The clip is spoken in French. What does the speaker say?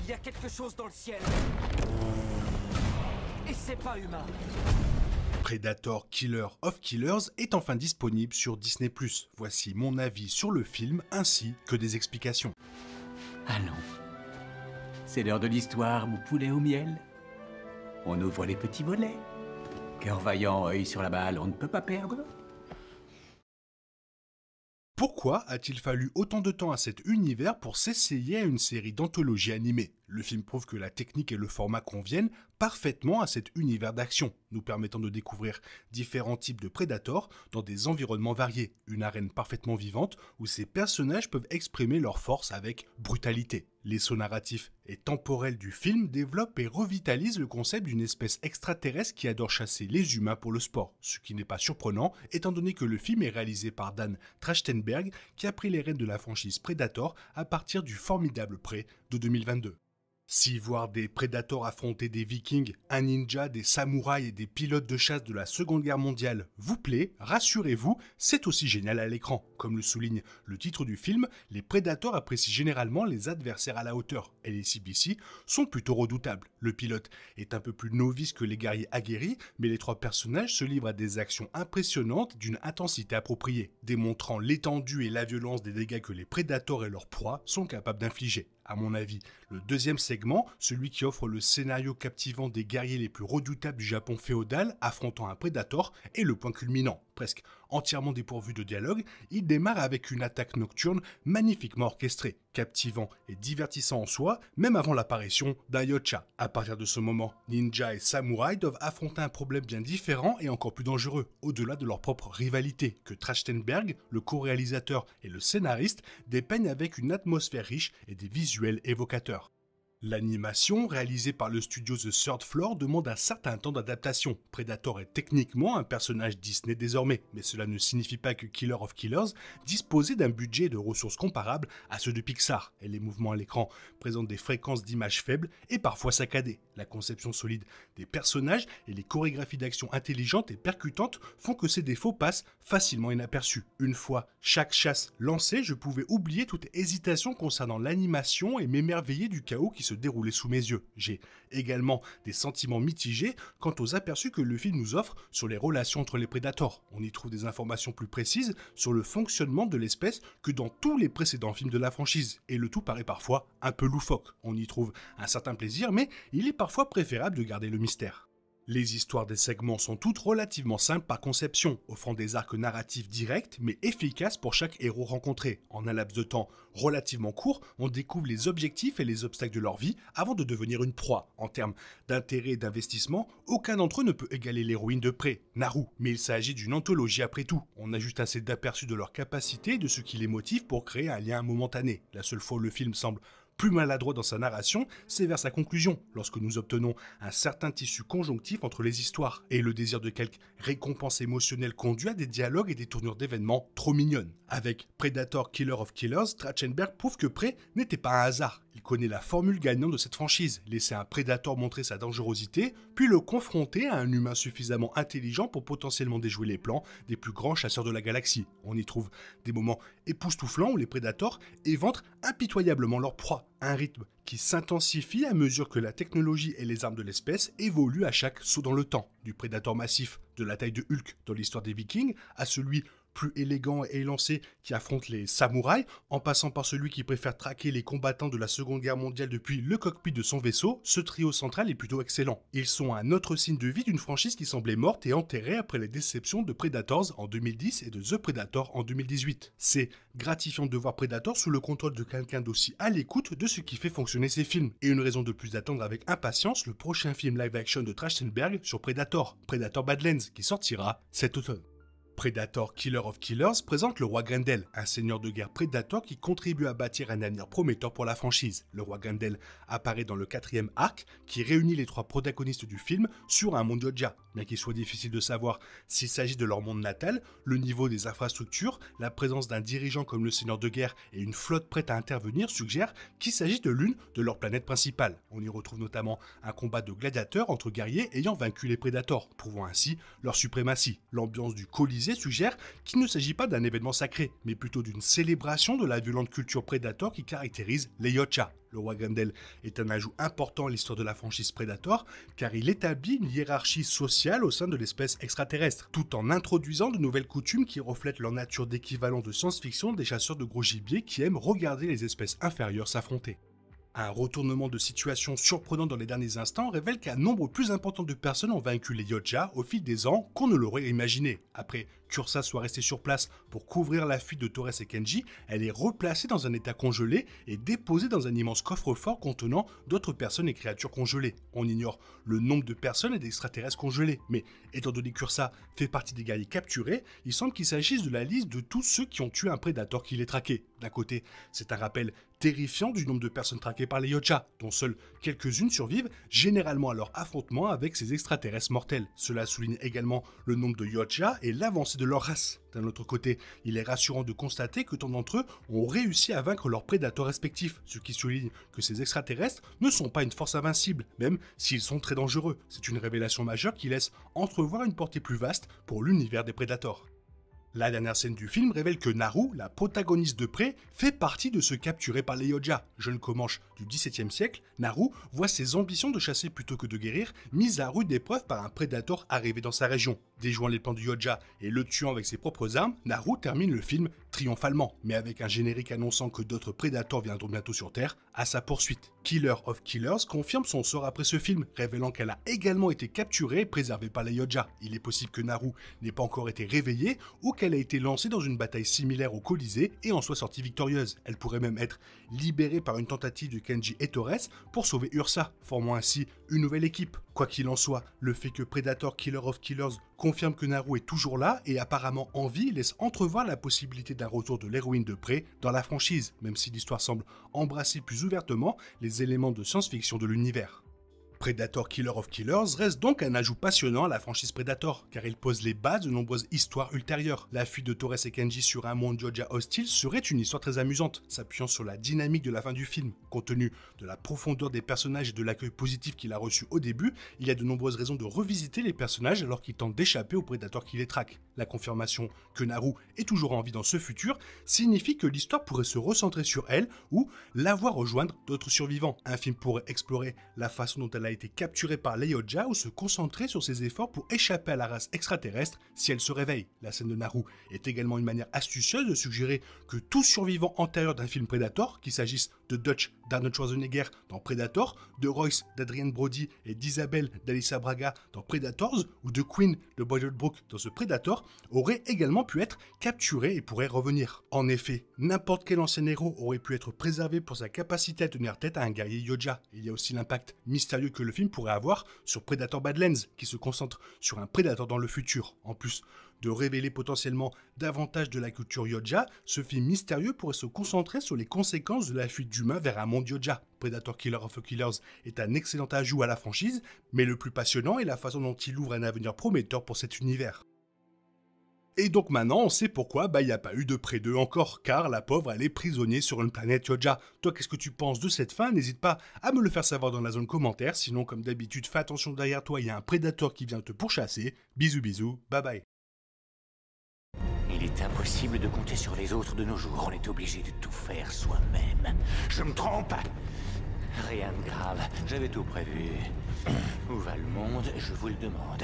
Il y a quelque chose dans le ciel. Et c'est pas humain. Predator Killer of Killers est enfin disponible sur Disney+. Voici mon avis sur le film ainsi que des explications. Allons. C'est l'heure de l'histoire, mon poulet au miel. On ouvre les petits volets. Cœur vaillant, œil sur la balle, on ne peut pas perdre. Pourquoi a-t-il fallu autant de temps à cet univers pour s'essayer à une série d'anthologie animée ? Le film prouve que la technique et le format conviennent parfaitement à cet univers d'action, nous permettant de découvrir différents types de prédateurs dans des environnements variés, une arène parfaitement vivante où ces personnages peuvent exprimer leur force avec brutalité. Les sauts narratifs et temporels du film développent et revitalisent le concept d'une espèce extraterrestre qui adore chasser les humains pour le sport, ce qui n'est pas surprenant étant donné que le film est réalisé par Dan Trachtenberg qui a pris les rênes de la franchise Predator à partir du formidable prêt de 2022. Si voir des prédateurs affronter des vikings, un ninja, des samouraïs et des pilotes de chasse de la Seconde Guerre mondiale vous plaît, rassurez-vous, c'est aussi génial à l'écran. Comme le souligne le titre du film, les prédateurs apprécient généralement les adversaires à la hauteur, et les CBC sont plutôt redoutables. Le pilote est un peu plus novice que les guerriers aguerris, mais les trois personnages se livrent à des actions impressionnantes d'une intensité appropriée, démontrant l'étendue et la violence des dégâts que les prédateurs et leurs proies sont capables d'infliger. À mon avis, le deuxième segment, celui qui offre le scénario captivant des guerriers les plus redoutables du Japon féodal affrontant un prédateur, est le point culminant. Presque entièrement dépourvu de dialogue, il démarre avec une attaque nocturne magnifiquement orchestrée, captivant et divertissant en soi, même avant l'apparition d'un Yocha. À partir de ce moment, ninja et samouraï doivent affronter un problème bien différent et encore plus dangereux, au-delà de leur propre rivalité, que Trachtenberg, le co-réalisateur et le scénariste, dépeignent avec une atmosphère riche et des visuels évocateurs. L'animation, réalisée par le studio The Third Floor, demande un certain temps d'adaptation. Predator est techniquement un personnage Disney désormais, mais cela ne signifie pas que Killer of Killers disposait d'un budget et de ressources comparables à ceux de Pixar, et les mouvements à l'écran présentent des fréquences d'images faibles et parfois saccadées. La conception solide des personnages et les chorégraphies d'action intelligentes et percutantes font que ces défauts passent facilement inaperçus. Une fois chaque chasse lancée, je pouvais oublier toute hésitation concernant l'animation et m'émerveiller du chaos qui se déroulait sous mes yeux. J'ai également des sentiments mitigés quant aux aperçus que le film nous offre sur les relations entre les prédateurs. On y trouve des informations plus précises sur le fonctionnement de l'espèce que dans tous les précédents films de la franchise, et le tout paraît parfois un peu loufoque. On y trouve un certain plaisir, mais il est parfois préférable de garder le mystère. Les histoires des segments sont toutes relativement simples par conception, offrant des arcs narratifs directs mais efficaces pour chaque héros rencontré. En un laps de temps relativement court, on découvre les objectifs et les obstacles de leur vie avant de devenir une proie. En termes d'intérêt et d'investissement, aucun d'entre eux ne peut égaler l'héroïne de près, Naru. Mais il s'agit d'une anthologie après tout. On a juste assez d'aperçus de leurs capacités et de ce qui les motive pour créer un lien momentané. La seule fois où le film semble plus maladroit dans sa narration, c'est vers sa conclusion, lorsque nous obtenons un certain tissu conjonctif entre les histoires, et le désir de quelque récompense émotionnelle conduit à des dialogues et des tournures d'événements trop mignonnes. Avec Predator Killer of Killers, Trachtenberg prouve que Prey n'était pas un hasard. Il connaît la formule gagnante de cette franchise, laisser un prédateur montrer sa dangerosité, puis le confronter à un humain suffisamment intelligent pour potentiellement déjouer les plans des plus grands chasseurs de la galaxie. On y trouve des moments époustouflants où les prédateurs éventrent impitoyablement leur proie, un rythme qui s'intensifie à mesure que la technologie et les armes de l'espèce évoluent à chaque saut dans le temps, du prédateur massif de la taille de Hulk dans l'histoire des Vikings à celui plus élégant et élancé qui affronte les samouraïs, en passant par celui qui préfère traquer les combattants de la Seconde Guerre mondiale depuis le cockpit de son vaisseau, ce trio central est plutôt excellent. Ils sont un autre signe de vie d'une franchise qui semblait morte et enterrée après les déceptions de Predators en 2010 et de The Predator en 2018. C'est gratifiant de voir Predator sous le contrôle de quelqu'un d'aussi à l'écoute de ce qui fait fonctionner ses films, et une raison de plus d'attendre avec impatience le prochain film live-action de Trachtenberg sur Predator, Predator Badlands, qui sortira cet automne. Predator Killer of Killers présente le roi Grendel, un seigneur de guerre prédateur qui contribue à bâtir un avenir prometteur pour la franchise. Le roi Grendel apparaît dans le 4e arc qui réunit les trois protagonistes du film sur un monde Yoja. Bien qu'il soit difficile de savoir s'il s'agit de leur monde natal, le niveau des infrastructures, la présence d'un dirigeant comme le seigneur de guerre et une flotte prête à intervenir suggèrent qu'il s'agit de l'une de leurs planètes principales. On y retrouve notamment un combat de gladiateurs entre guerriers ayant vaincu les prédateurs, prouvant ainsi leur suprématie. L'ambiance du Colisée télévisée suggère qu'il ne s'agit pas d'un événement sacré, mais plutôt d'une célébration de la violente culture Predator qui caractérise les Yautja. Le roi Grendel est un ajout important à l'histoire de la franchise Predator, car il établit une hiérarchie sociale au sein de l'espèce extraterrestre, tout en introduisant de nouvelles coutumes qui reflètent leur nature d'équivalent de science-fiction des chasseurs de gros gibier qui aiment regarder les espèces inférieures s'affronter. Un retournement de situation surprenant dans les derniers instants révèle qu'un nombre plus important de personnes ont vaincu les Yautja au fil des ans qu'on ne l'aurait imaginé. Après qu'Ursa soit restée sur place pour couvrir la fuite de Torres et Kenji, elle est replacée dans un état congelé et déposée dans un immense coffre-fort contenant d'autres personnes et créatures congelées. On ignore le nombre de personnes et d'extraterrestres congelés, mais étant donné qu'Ursa fait partie des guerriers capturés, il semble qu'il s'agisse de la liste de tous ceux qui ont tué un prédateur qui les traquait. D'un côté, c'est un rappel terrifiant du nombre de personnes traquées par les Yautja, dont seules quelques-unes survivent, généralement à leur affrontement avec ces extraterrestres mortels. Cela souligne également le nombre de Yautja et l'avancée de leur race. D'un autre côté, il est rassurant de constater que tant d'entre eux ont réussi à vaincre leurs prédateurs respectifs, ce qui souligne que ces extraterrestres ne sont pas une force invincible, même s'ils sont très dangereux. C'est une révélation majeure qui laisse entrevoir une portée plus vaste pour l'univers des prédateurs. La dernière scène du film révèle que Naru, la protagoniste de Prey, fait partie de ceux capturés par les Yautja. Jeune Comanche du XVIIe siècle, Naru voit ses ambitions de chasser plutôt que de guérir mises à rude épreuve par un prédateur arrivé dans sa région. Déjouant les plans du Yautja et le tuant avec ses propres armes, Naru termine le film triomphalement, mais avec un générique annonçant que d'autres prédateurs viendront bientôt sur Terre à sa poursuite. Killer of Killers confirme son sort après ce film, révélant qu'elle a également été capturée et préservée par les Yautja. Il est possible que Naru n'ait pas encore été réveillée ou qu'elle ait été lancée dans une bataille similaire au Colisée et en soit sortie victorieuse. Elle pourrait même être libérée par une tentative de Kenji et Torres pour sauver Ursa, formant ainsi une nouvelle équipe. Quoi qu'il en soit, le fait que Predator Killer of Killers confirme que Naru est toujours là et apparemment en vie laisse entrevoir la possibilité d'un retour de l'héroïne de Prey dans la franchise, même si l'histoire semble embrasser plus ouvertement les éléments de science-fiction de l'univers. Predator Killer of Killers reste donc un ajout passionnant à la franchise Predator, car il pose les bases de nombreuses histoires ultérieures. La fuite de Torres et Kenji sur un monde Yautja hostile serait une histoire très amusante, s'appuyant sur la dynamique de la fin du film. Compte tenu de la profondeur des personnages et de l'accueil positif qu'il a reçu au début, il y a de nombreuses raisons de revisiter les personnages alors qu'ils tentent d'échapper aux prédateurs qui les traquent. La confirmation que Naru est toujours en vie dans ce futur signifie que l'histoire pourrait se recentrer sur elle ou la voir rejoindre d'autres survivants. Un film pourrait explorer la façon dont elle a été capturée par les Yautja ou se concentrer sur ses efforts pour échapper à la race extraterrestre si elle se réveille. La scène de Naru est également une manière astucieuse de suggérer que tout survivant antérieur d'un film Predator, qu'il s'agisse de Dutch d'Arnold Schwarzenegger dans Predator, de Royce d'Adrian Brody et d'Isabelle d'Alyssa Braga dans Predators ou de Queen de Boyd Holbrook dans ce Predator, aurait également pu être capturé et pourrait revenir. En effet, n'importe quel ancien héros aurait pu être préservé pour sa capacité à tenir tête à un guerrier Yautja. Il y a aussi l'impact mystérieux que le film pourrait avoir sur Predator Badlands, qui se concentre sur un prédateur dans le futur. En plus de révéler potentiellement davantage de la culture Yautja, ce film mystérieux pourrait se concentrer sur les conséquences de la fuite d'humains vers un monde Yautja. Predator Killer of Killers est un excellent ajout à la franchise, mais le plus passionnant est la façon dont il ouvre un avenir prometteur pour cet univers. Et donc maintenant, on sait pourquoi il n'y a pas eu de Prey 2 encore, car la pauvre, elle est prisonnière sur une planète Yautja. Toi, qu'est-ce que tu penses de cette fin? N'hésite pas à me le faire savoir dans la zone commentaire, sinon comme d'habitude, fais attention derrière toi, il y a un prédateur qui vient te pourchasser. Bisous bisous, bye bye. Il est impossible de compter sur les autres de nos jours, on est obligé de tout faire soi-même. Je me trompe? Rien de grave, j'avais tout prévu. Où va le monde, je vous le demande.